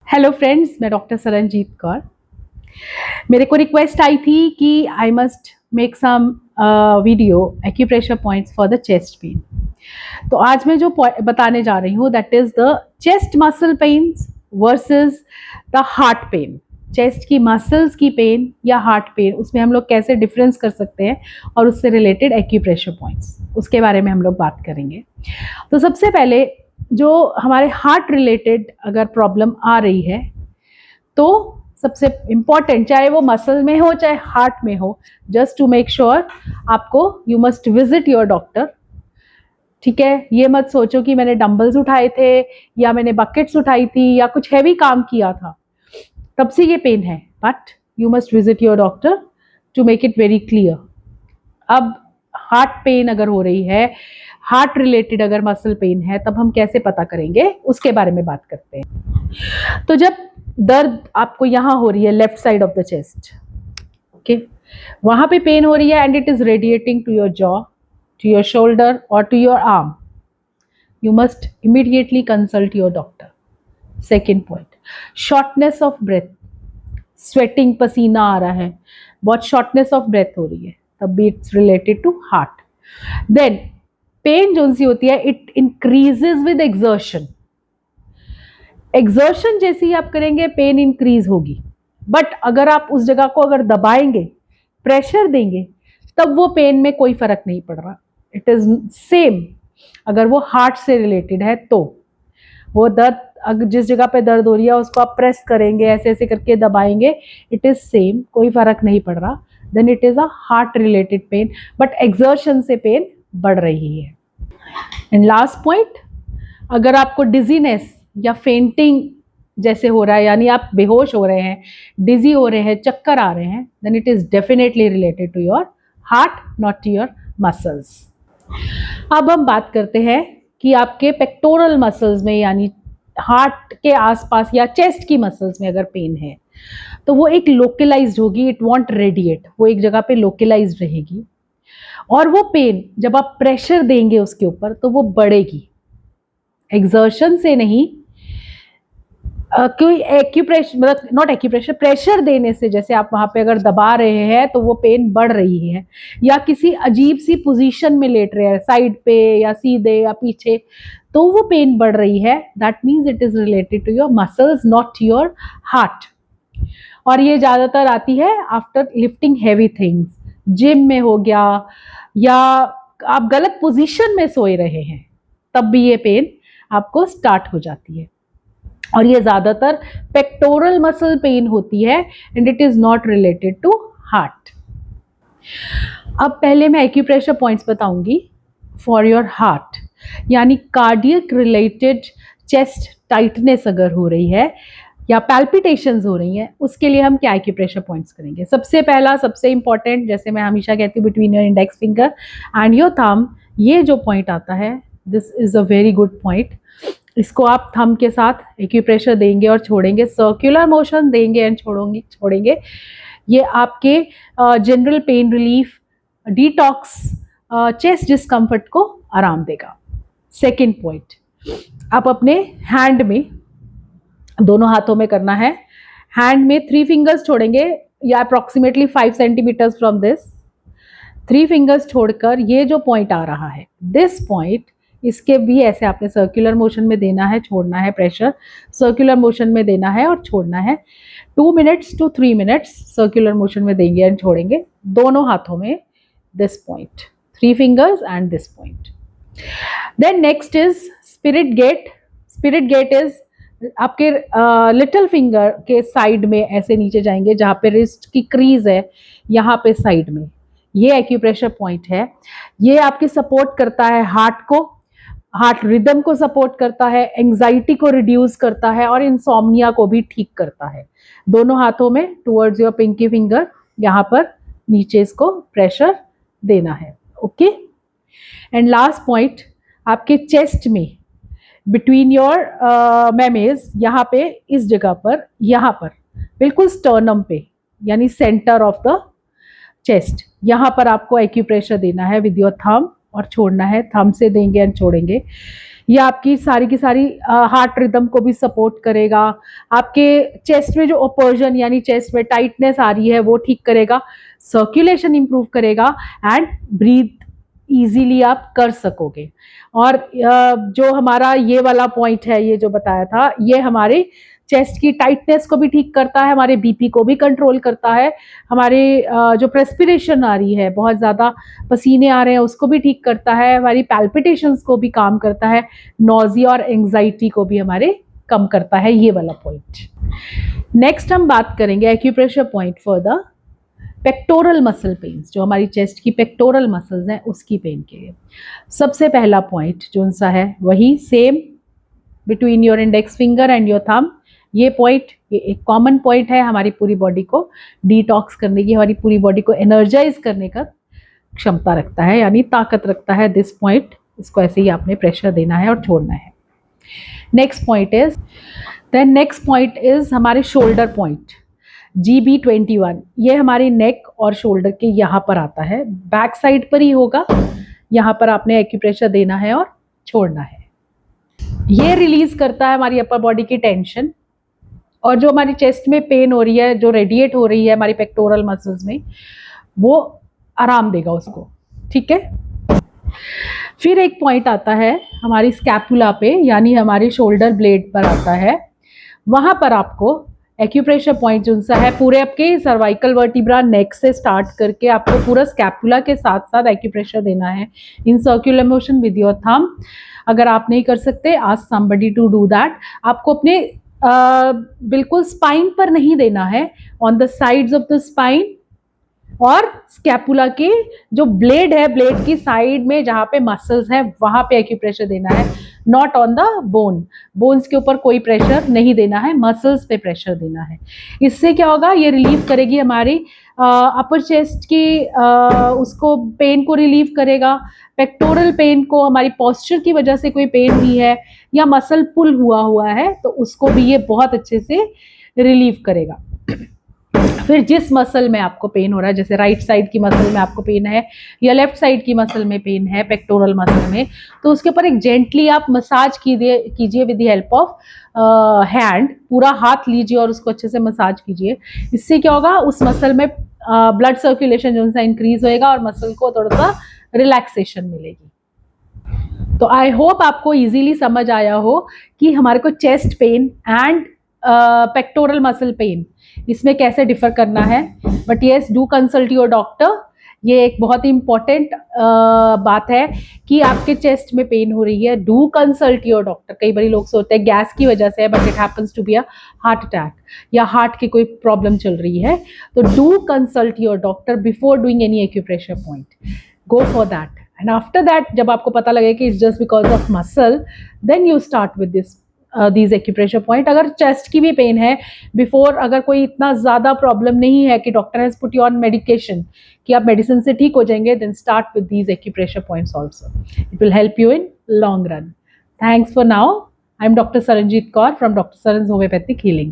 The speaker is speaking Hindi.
हेलो फ्रेंड्स, मैं डॉक्टर सरनजीत कौर। मेरे को रिक्वेस्ट आई थी कि I must make some video acupressure points for the chest pain. तो आज मैं जो बताने जा रही हूँ that is the chest muscle pains versus the heart pain. Chest की मसल्स की पेन या हार्ट पेन, उसमें हम लोग कैसे डिफरेंस कर सकते हैं और उससे रिलेटेड एक्यूप्रेशर पॉइंट्स, उसके बारे में हम लोग बात करेंगे। तो सबसे पहले जो हमारे हार्ट रिलेटेड अगर प्रॉब्लम आ रही है तो सबसे इम्पॉर्टेंट, चाहे वो मसल में हो चाहे हार्ट में हो, जस्ट टू मेक श्योर आपको you must visit your doctor. ठीक है, ये मत सोचो कि मैंने डंबल्स उठाए थे या मैंने बकेट्स उठाई थी या कुछ हैवी काम किया था तब से ये पेन है, but you must visit your doctor to make it very clear. अब हार्ट पेन अगर हो रही है, हार्ट रिलेटेड अगर मसल पेन है, तब हम कैसे पता करेंगे उसके बारे में बात करते हैं। तो जब दर्द आपको यहाँ हो रही है left side of the chest, okay, वहां पे पेन हो रही है and it is radiating to your jaw, to your shoulder और to your arm, you must immediately consult your doctor. Second point, shortness of breath, sweating, पसीना आ रहा है, बहुत शॉर्टनेस ऑफ ब्रेथ हो रही है, तब भी it's related to heart. Then pain जो सी होती है it increases with exertion. Exertion जैसे ही आप करेंगे पेन इंक्रीज होगी, बट अगर आप उस जगह को अगर दबाएंगे, प्रेशर देंगे, तब वो पेन में कोई फर्क नहीं पड़ रहा, इट इज सेम। अगर वो हार्ट से रिलेटेड है तो वो दर्द, अगर जिस जगह पे दर्द हो रही है उसको आप प्रेस करेंगे, ऐसे ऐसे करके दबाएंगे, इट इज सेम, कोई फर्क नहीं पड़ रहा, then it is a heart related pain, but exertion से पेन बढ़ रही है। एंड लास्ट पॉइंट, अगर आपको डिजीनेस या फेंटिंग जैसे हो रहा है, यानी आप बेहोश हो रहे हैं, डिजी हो रहे हैं, चक्कर आ रहे हैं, then it is definitely related to your heart, not to your muscles. अब हम बात करते हैं कि आपके पेक्टोरल मसल्स में, यानी हार्ट के आसपास या चेस्ट की मसल्स में अगर पेन है तो वो एक लोकलाइज्ड होगी, इट वॉन्ट रेडिएट, वो एक जगह पे लोकलाइज्ड रहेगी, और वो पेन जब आप प्रेशर देंगे उसके ऊपर तो वो बढ़ेगी, एक्सर्शन से नहीं। कोई एक्यूप्रेशर, मतलब नॉट एक्यूप्रेशर, प्रेशर देने से, जैसे आप वहां पे अगर दबा रहे हैं तो वो पेन बढ़ रही है, या किसी अजीब सी पोजीशन में लेट रहे हैं, साइड पे या सीधे या पीछे, तो वो पेन बढ़ रही है, that means it is related to your muscles, not your heart. और ये ज्यादातर आती है after lifting heavy things, gym में हो गया, या आप गलत पोजीशन में सोए रहे हैं, तब भी ये पेन आपको स्टार्ट हो जाती है, और ये ज्यादातर पेक्टोरल मसल पेन होती है and it is not related to heart. अब पहले मैं एक्यूप्रेशर पॉइंट्स बताऊंगी फॉर योर हार्ट, यानी कार्डियक रिलेटेड चेस्ट टाइटनेस अगर हो रही है या पैल्पिटेशंस हो रही हैं, उसके लिए हम क्या एक्यूप्रेशर पॉइंट्स करेंगे। सबसे पहला, सबसे इंपॉर्टेंट, जैसे मैं हमेशा कहती हूँ, between your index finger and your thumb, ये जो पॉइंट आता है, this is a very good point. इसको आप थंब के साथ एक्यूप्रेशर देंगे और छोड़ेंगे, सर्कुलर मोशन देंगे एंड छोड़ेंगे। ये आपके general pain relief, detox, chest discomfort को आराम देगा। सेकेंड पॉइंट, आप अपने हैंड में, दोनों हाथों में करना है, हैंड में 3 फिंगर्स छोड़ेंगे, या approximately 5 centimeters from this, 3 fingers छोड़कर ये जो पॉइंट आ रहा है, दिस पॉइंट, इसके भी ऐसे आपने सर्कुलर मोशन में देना है, छोड़ना है, प्रेशर सर्कुलर मोशन में देना है और छोड़ना है। 2 minutes to 3 minutes circular motion में देंगे एंड छोड़ेंगे, दोनों हाथों में, this point, 3 fingers and this point. Then next is spirit gate. Spirit gate is आपके लिटिल फिंगर के साइड में ऐसे नीचे जाएंगे, जहाँ पे रिस्ट की क्रीज है, यहाँ पे साइड में, ये एक्यूप्रेशर पॉइंट है। ये आपकी सपोर्ट करता है हार्ट को, हार्ट रिदम को सपोर्ट करता है, एंजाइटी को रिड्यूस करता है और इंसोम्निया को भी ठीक करता है। दोनों हाथों में टुवर्ड्स योर पिंकी फिंगर, यहाँ पर नीचे इसको प्रेशर देना है, ओके। एंड लास्ट पॉइंट, आपके चेस्ट में बिटवीन योर मेमेज, यहाँ पे, इस जगह पर, यहाँ पर बिल्कुल स्टर्नम पे, यानी सेंटर ऑफ द चेस्ट, यहाँ पर आपको एक्यूप्रेशर देना है विद योर थंब और छोड़ना है, थंब से देंगे एंड छोड़ेंगे। ये आपकी सारी की सारी हार्ट रिदम को भी सपोर्ट करेगा, आपके चेस्ट में जो ओपर्जन यानी चेस्ट में टाइटनेस आ रही है वो ठीक करेगा, सर्कुलेशन इंप्रूव करेगा एंड ब्रीथ इजीली आप कर सकोगे। और जो हमारा ये वाला पॉइंट है, ये जो बताया था, ये हमारे चेस्ट की टाइटनेस को भी ठीक करता है, हमारे बीपी को भी कंट्रोल करता है, हमारे जो प्रेस्पिरेशन आ रही है, बहुत ज़्यादा पसीने आ रहे हैं, उसको भी ठीक करता है, हमारी पैल्पिटेशंस को भी काम करता है, नॉजिया और एंजाइटी को भी हमारे कम करता है, ये वाला पॉइंट। नेक्स्ट हम बात करेंगे acupressure point for the pectoral muscle pains, जो हमारी चेस्ट की पेक्टोरल मसल्स हैं उसकी पेन के लिए। सबसे पहला पॉइंट जो सा है वही same, between your index finger and your thumb. ये पॉइंट, ये एक कॉमन पॉइंट है, हमारी पूरी बॉडी को डिटॉक्स करने की, हमारी पूरी बॉडी को एनर्जाइज करने का क्षमता रखता है, यानी ताकत रखता है दिस पॉइंट। इसको ऐसे ही आपने प्रेशर देना है और छोड़ना है। नेक्स्ट पॉइंट इज हमारे शोल्डर पॉइंट, GB21। ये हमारे नेक और शोल्डर के यहाँ पर आता है, बैक साइड पर ही होगा, यहाँ पर आपने एक्यूप्रेशर देना है और छोड़ना है। ये रिलीज करता है हमारी अपर बॉडी की टेंशन, और जो हमारी चेस्ट में पेन हो रही है, जो रेडिएट हो रही है हमारी पेक्टोरल मसल्स में, वो आराम देगा उसको, ठीक है। फिर एक पॉइंट आता है हमारी स्कैपुला पे, यानी हमारे शोल्डर ब्लेड पर आता है। वहां पर आपको एक्यूप्रेशर पॉइंट जो सा है, पूरे आपके सर्वाइकल वर्टिब्रा नेक से स्टार्ट करके आपको पूरा स्कैपुला के साथ साथ एक्यूप्रेशर देना है in circular motion with your thumb. अगर आप नहीं कर सकते, ask somebody to do that. आपको अपने बिल्कुल स्पाइन पर नहीं देना है, on the sides of the spine और स्कैपुला के जो ब्लेड है, ब्लेड की साइड में जहाँ पे मसल्स है वहां पे एक्यूप्रेशर देना है, not on the bone. Bones के ऊपर कोई प्रेशर नहीं देना है, मसल्स पे प्रेशर देना है। इससे क्या होगा, ये रिलीव करेगी हमारी अपर चेस्ट की उसको पेन को रिलीव करेगा। पेक्टोरल पेन को, हमारी पोस्चर की वजह से कोई पेन हुई है या मसल पुल हुआ है तो उसको भी ये बहुत अच्छे से रिलीव करेगा। फिर जिस मसल में आपको पेन हो रहा है, जैसे राइट साइड की मसल में आपको पेन है या लेफ्ट साइड की मसल में पेन है, पेक्टोरल मसल में, तो उसके ऊपर एक जेंटली आप मसाज कीजिए with the help of hand. पूरा हाथ लीजिए और उसको अच्छे से मसाज कीजिए। इससे क्या होगा, उस मसल में ब्लड सर्कुलेशन जो है इंक्रीज होएगा और मसल को थोड़ा सा रिलैक्सेशन मिलेगी। तो आई होप आपको इजीली समझ आया हो कि हमारे को chest pain and pectoral muscle pain इसमें कैसे डिफर करना है। But yes, do consult your doctor. ये एक बहुत ही इंपॉर्टेंट बात है कि आपके चेस्ट में पेन हो रही है, डू कंसल्ट योर डॉक्टर। कई बार लोग सोचते हैं गैस की वजह से है, but it happens to be a heart attack या हार्ट की कोई प्रॉब्लम चल रही है, तो do consult your doctor before doing any acupressure point. Go for that and after that जब आपको पता लगे कि it's just because of muscle, then you start with this these acupressure point. अगर चेस्ट की भी पेन है, बिफोर, अगर कोई इतना ज़्यादा प्रॉब्लम नहीं है कि doctor has put you on medication कि आप मेडिसिन से ठीक हो जाएंगे, then start with these acupressure points also. It will help you in long run. Thanks for now. I am doctor Saranjeet Kaur from Dr. Saran's Homeopathic Healing.